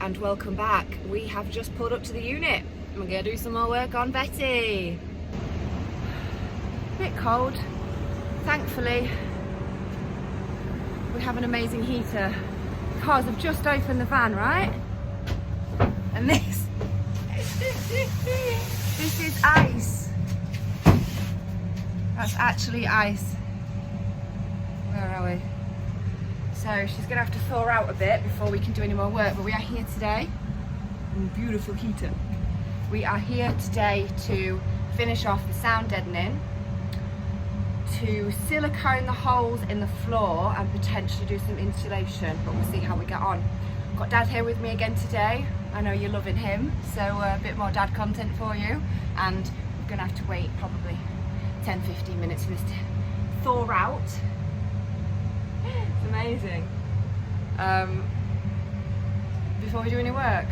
and welcome back. We have just pulled up to the unit and we're going to do some more work on Betty. Bit cold. Thankfully, we have an amazing heater. Cars have just opened the van, right? And this is ice. That's actually ice. Where are we? So she's gonna have to thaw out a bit before we can do any more work, but we are here today. Beautiful heater. We are here today to finish off the sound deadening, to silicone the holes in the floor and potentially do some insulation, but we'll see how we get on. Got Dad here with me again today. I know you're loving him, so a bit more Dad content for you, and we're gonna have to wait probably 10-15 minutes for this to thaw out. It's amazing. Before we do any work.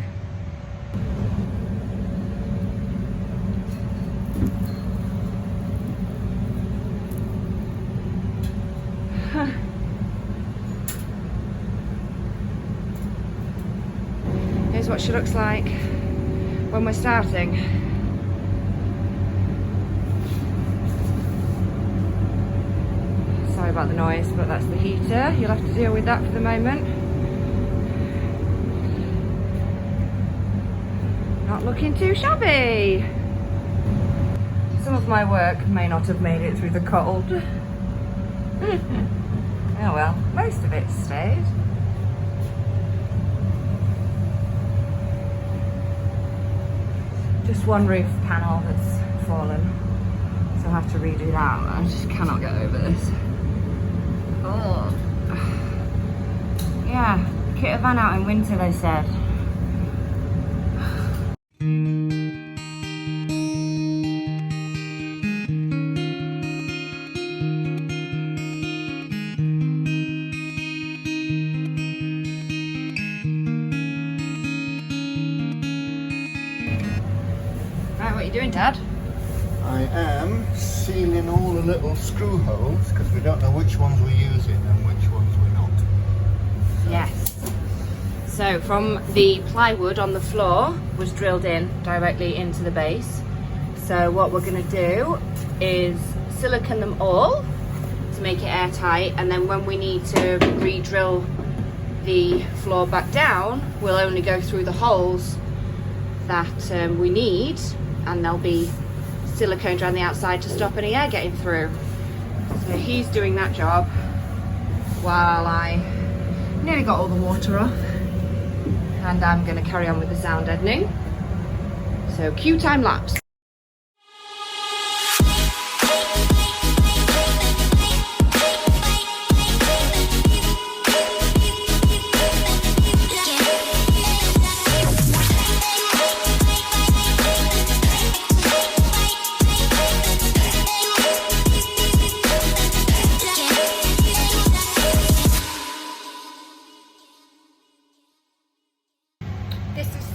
Here's what she looks like when we're starting. Sorry about the noise, but that's the heater. You'll have to deal with that for the moment. Not looking too shabby. Some of my work may not have made it through the cold. Oh well, most of it stayed. Just one roof panel that's fallen, so I'll have to redo that. I just cannot get over this. Oh. Yeah, kit a van out in winter, they said. Right, what are you doing, Dad? I am sealing all the little screw holes because we don't know which ones we're using and which ones we're not. So. Yes. So from the plywood on the floor was drilled in directly into the base. So what we're going to do is silicone them all to make it airtight, and then when we need to re-drill the floor back down, we'll only go through the holes that we need, and they'll be siliconed around the outside to stop any air getting through. So he's doing that job while I nearly got all the water off, and I'm going to carry on with the sound deadening. So cue time lapse.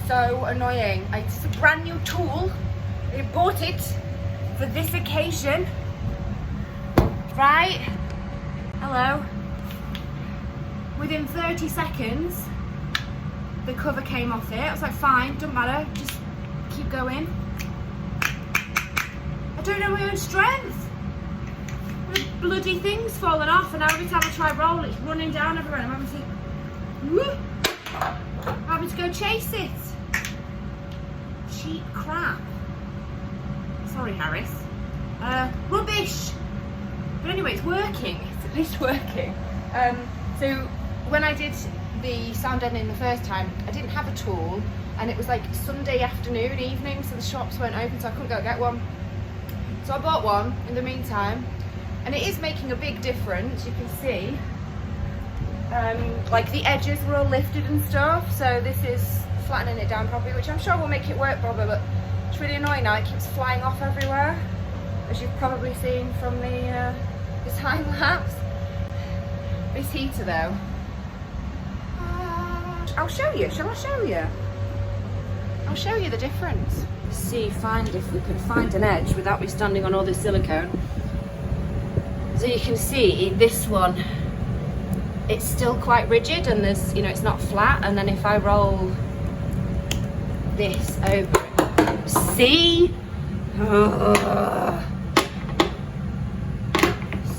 So annoying. It's a brand new tool. I bought it for this occasion. Right? Hello. Within 30 seconds, the cover came off it. I was like, fine, don't matter, just keep going. I don't know my own strength. The bloody thing's fallen off, and now every time I try roll, it's running down everywhere. I'm having to go chase it. Cheap crap. Sorry, Harris. Rubbish. But anyway, it's working. It's at least working. So when I did the sound deadening the first time, I didn't have a tool, and it was like Sunday afternoon, evening, so the shops weren't open, so I couldn't go get one. So I bought one in the meantime, and it is making a big difference. You can see, like the edges were all lifted and stuff, so this is flattening it down properly, which I'm sure will make it work properly, but it's really annoying now. It keeps flying off everywhere, as you've probably seen from the time lapse. This heater though, I'll show you. Shall I show you? I'll show you the difference. See, find if we could find an edge without me standing on all this silicone. So you can see this one, it's still quite rigid, and there's, you know, it's not flat, and then if I roll this over. See? Ugh.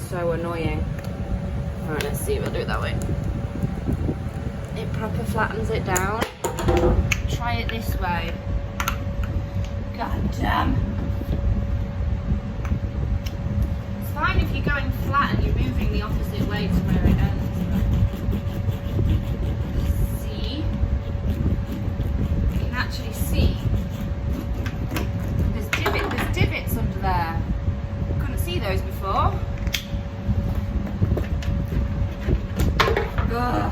So annoying. Alright, let's see if I'll do it that way. It proper flattens it down. Try it this way. God damn. It's fine if you're going flat and you're moving the opposite way to where it ends. See? You can actually see. There's divots under there. Couldn't see those before. Ugh.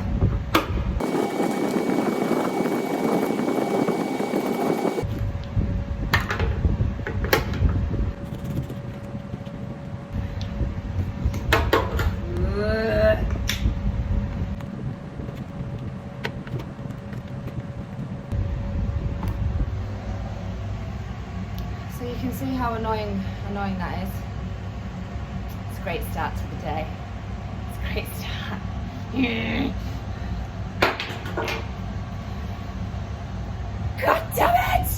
So you can see how annoying that is. It's a great start to the day. It's a great start. God damn it!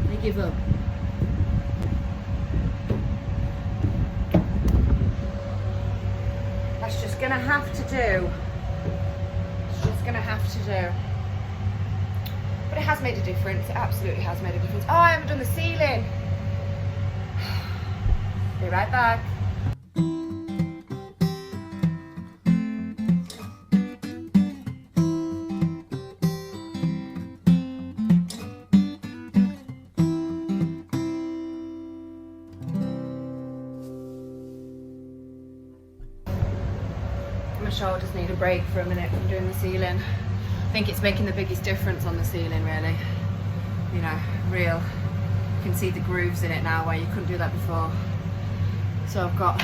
I give up. That's just gonna have to do. It's just gonna have to do. But it has made a difference. It absolutely has made a difference. Oh, I haven't done the ceiling. Be right back. My shoulders need a break for a minute from doing the ceiling. I think it's making the biggest difference on the ceiling, really. You know, real. You can see the grooves in it now where you couldn't do that before. So I've got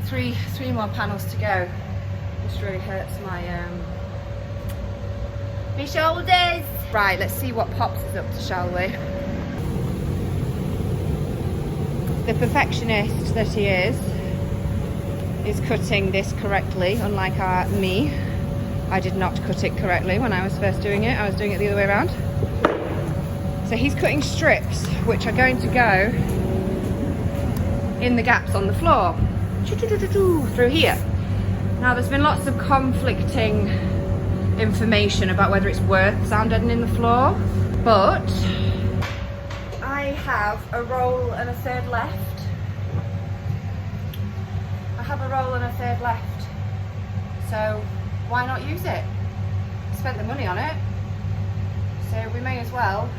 three more panels to go. This really hurts my shoulders. Right, let's see what Pops is up to, shall we? The perfectionist that he is cutting this correctly, unlike me. I did not cut it correctly when I was first doing it. I was doing it the other way around. So he's cutting strips which are going to go in the gaps on the floor through here. Now there's been lots of conflicting information about whether it's worth sound deadening the floor, but I have a roll and a third left. I have a roll and a third left, so why not use it? Spent the money on it, so we may as well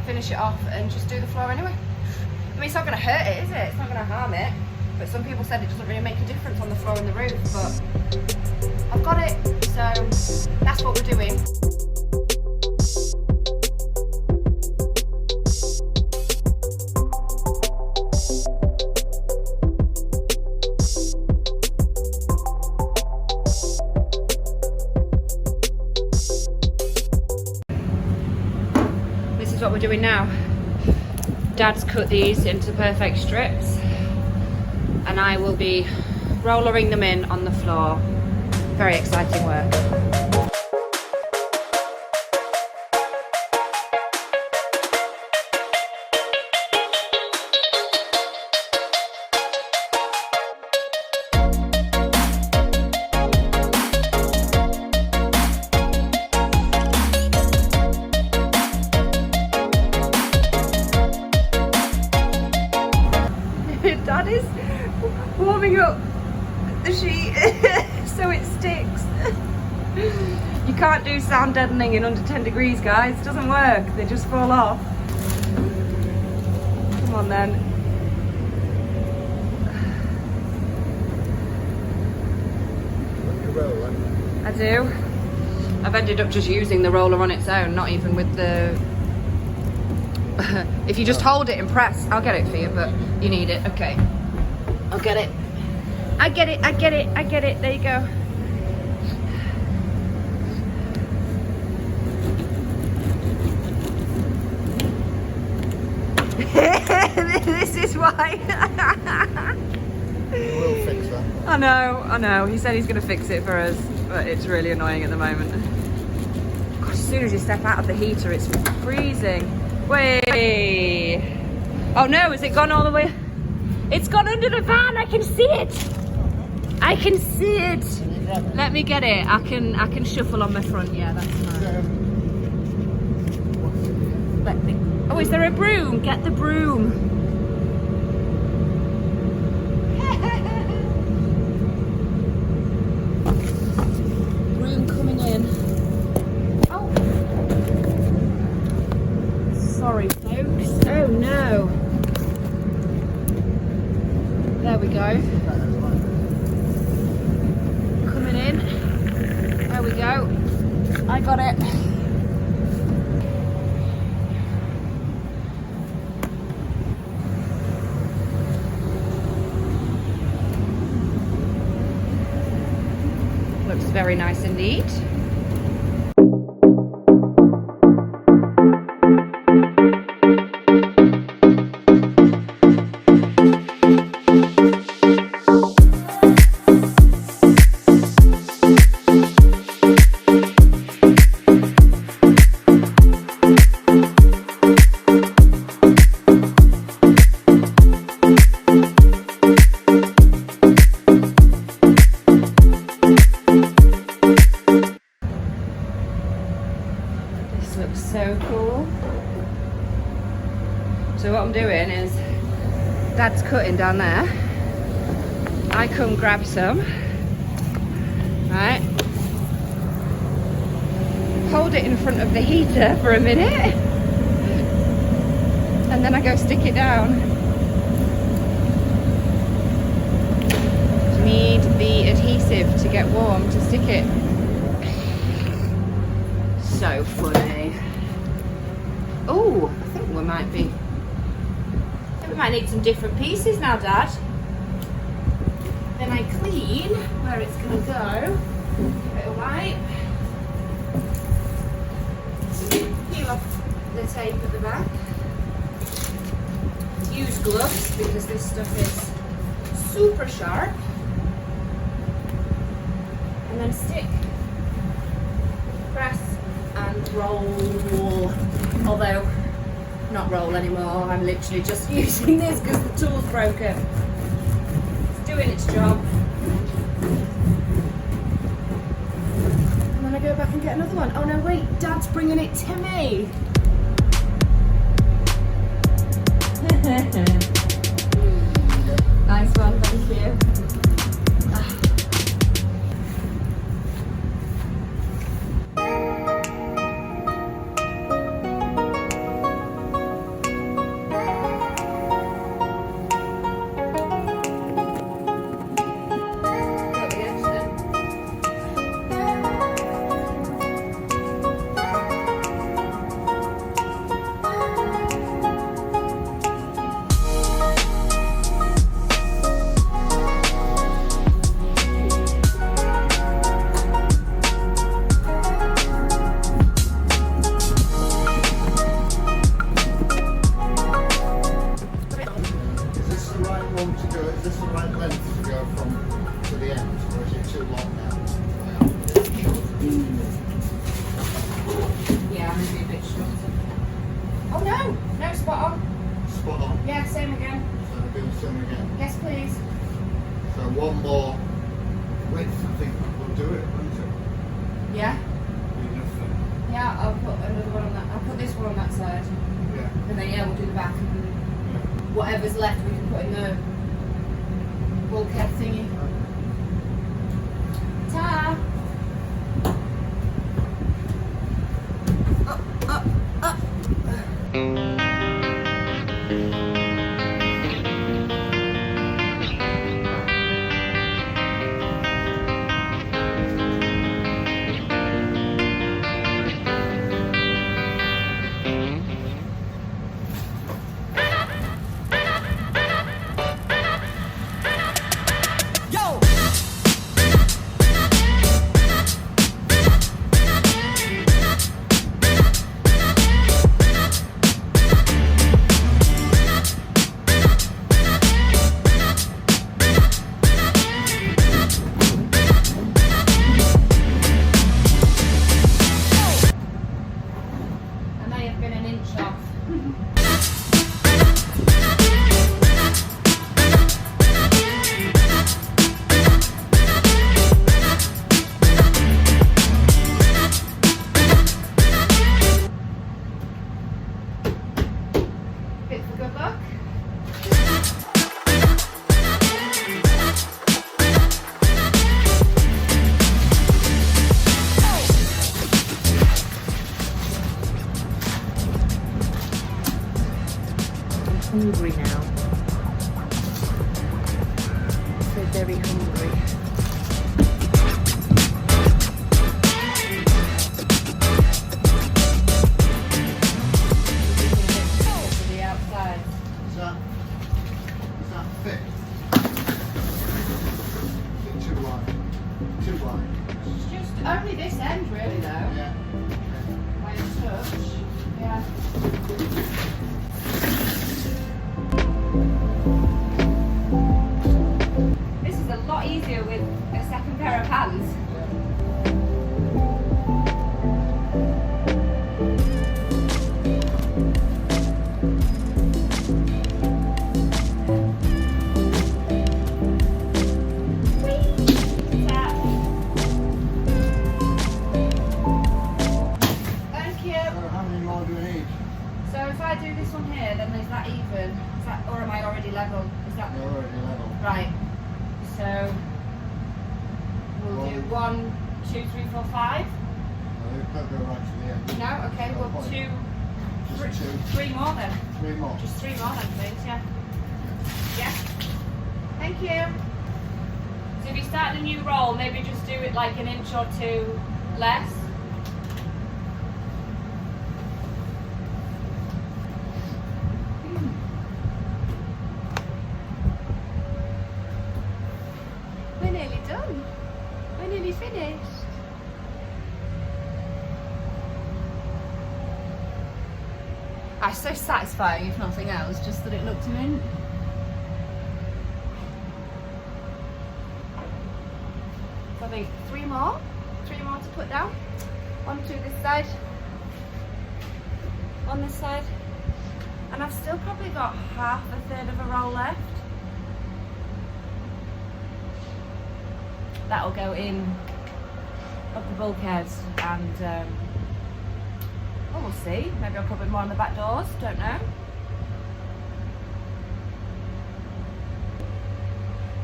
finish it off and just do the floor anyway. I mean, it's not going to hurt it, is it? It's not going to harm it, but some people said it doesn't really make a difference on the floor and the roof, but I've got it, so that's what we're doing. What we're doing now. Dad's cut these into perfect strips and I will be rollering them in on the floor. Very exciting work. Dad is warming up the sheet so it sticks. You can't do sound deadening in under 10 degrees, guys. It doesn't work. They just fall off. Come on then. I do. I've ended up just using the roller on its own, not even with the... If you just hold it and press, I'll get it for you, but you need it. Okay. I'll get it. I get it. There you go. This is why. We'll fix that. I know. He said he's going to fix it for us, but it's really annoying at the moment. Gosh, as soon as you step out of the heater, it's freezing. Wait. Oh no, has it gone all the way? It's gone under the van. I can see it. I can see it. Let me get it. I can shuffle on my front. Yeah, that's fine. Let me. Oh, is there a broom? Get the broom. Broom coming in. Oh. Sorry, folks. Oh no. There we go. Coming in. There we go. I got it. Looks very nice indeed. Looks so cool. So what I'm doing is Dad's cutting down there. I come grab some, right? Hold it in front of the heater for a minute and then I go stick it down. You need the adhesive to get warm to stick it. So funny. Oh, I think we might be. I think we might need some different pieces now, Dad. Then I clean where it's going to go. Bit of wipe. Peel off the tape at the back. Use gloves because this stuff is super sharp. And then stick. Press. And roll, although not roll anymore, I'm literally just using this because the tool's broken. It's doing its job. And then I go back and get another one. Oh no, wait, Dad's bringing it to me. Nice one, thank you. One more width, I think that will do it, won't it? Yeah? Yeah, I'll put another one on that. I'll put this one on that side. Yeah. And then yeah, we'll do the back. And whatever's left we can put in the bulkhead thingy. Ta! Up, up, up! inch off. Bit for good luck. Hungry now. So very hungry. To the outside. Is that thick? Is it too wide? Too wide. It's just only this end really though. Yeah. By a touch. Yeah. This is a lot easier with a second pair of hands. Thank you. So how many more do we need? So if I do this one here, then is that even? Is that, or am I already level? Is that You're already level. right? So we'll do 1, 2, 3, 4, 5. No, we've got to go right to the end. No, okay. No Well, point. Just two. 3 more then. 3 more. Just 3 more then, please. Yeah. Yeah. Thank you. So if you start a new roll, maybe just do it like an inch or 2 less. We're nearly done. We're nearly finished. It's so satisfying, if nothing else, just that it looked mint. So I think 3 more to put down. 1 to this side, 1 this side, and I've still probably got half a third of a roll left. That'll go in up the bulkheads and well, we'll see. Maybe I'll put a bit more on the back doors, don't know.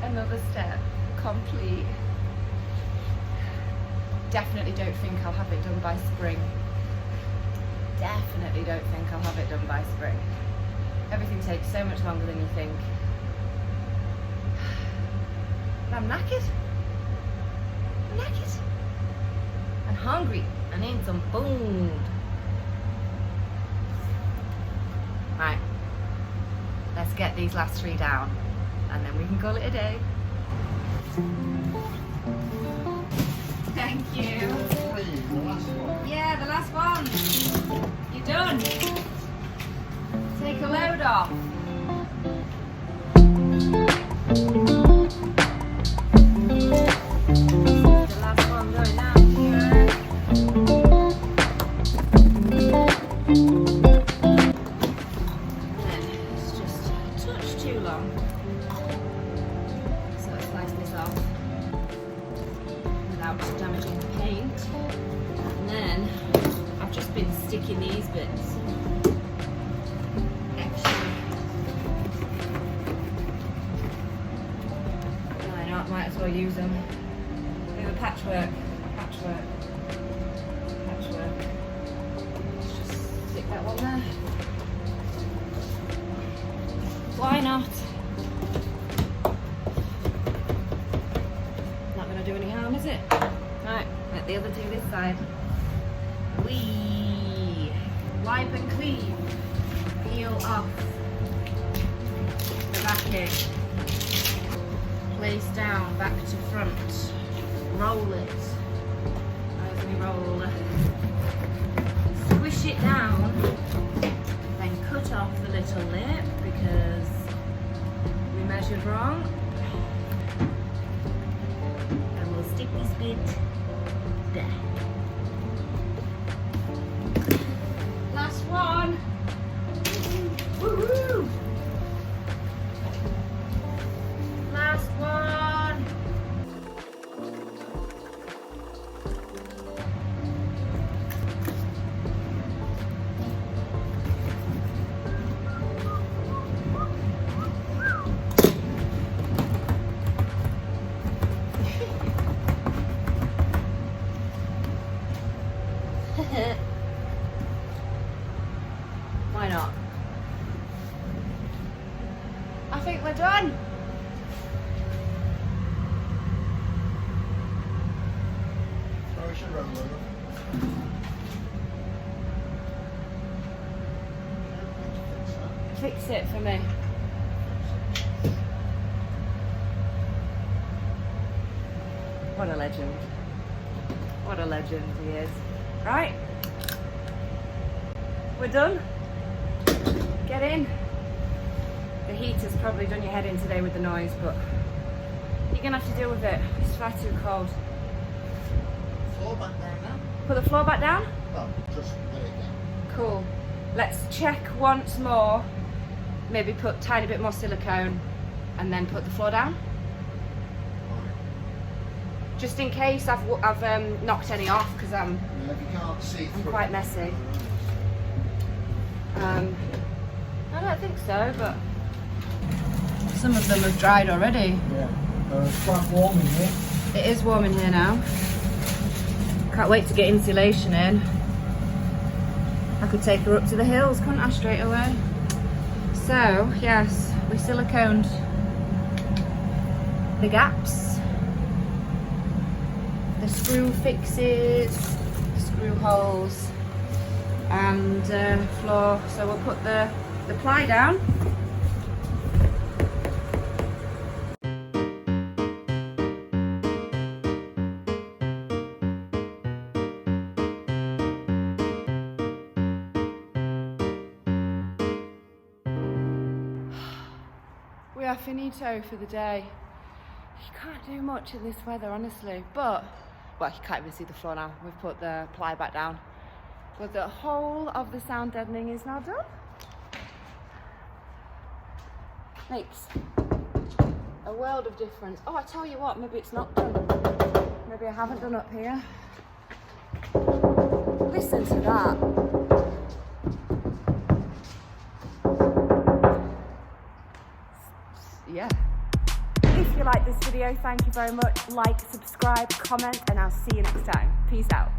Another step complete. Definitely don't think I'll have it done by spring. Definitely don't think I'll have it done by spring. Everything takes so much longer than you think. But I'm knackered. I'm knackered. I'm hungry. I need some food. Right. Let's get these last 3 down and then we can call it a day. Thank you. 3, the last one. Yeah, the last one. You're done. Take a load off. The last one going down here. Then it's just a touch too long. So let's slice this off without damaging the paint. And then I've just been sticking these bits extra. Why not? Might as well use them. Do a patchwork. Patchwork. Let's just stick that one there. Why not? Not gonna do any harm, is it? Right, let the other do this side. Wee! Wipe and clean. Peel off the backing. Place down, back to front. Roll it. As we roll. Squish it down. Then cut off the little lip because we measured wrong. And we'll stick this bit there. Last one. not? I think we're done. Oh, we should roll over. Fix it for me. What a legend. What a legend he is. Right. We're done. Get in. The heat has probably done your head in today with the noise, but you're gonna have to deal with it. It's far too cold. Floor back down now. Put the floor back down? Oh, just let it down. Cool. Let's check once more. Maybe put a tiny bit more silicone and then put the floor down. Just in case I've knocked any off, because Yeah, if you can't see I'm through. quite messy. I don't think so, but some of them have dried already. Yeah, it's quite warm in here. It is warm in here now. Can't wait to get insulation in. I could take her up to the hills, couldn't I, straight away? So, yes, we siliconed the gaps, the screw fixes, screw holes, and floor. So we'll put the ply down. We are finito for the day. You can't do much in this weather, honestly, but, well, you can't even see the floor now. We've put the ply back down. But the whole of the sound deadening is now done. Makes a world of difference. Oh, I tell you what, maybe it's not done. Maybe I haven't done up here. Listen to that. Yeah. If you like this video, thank you very much. Like, subscribe, comment, and I'll see you next time. Peace out.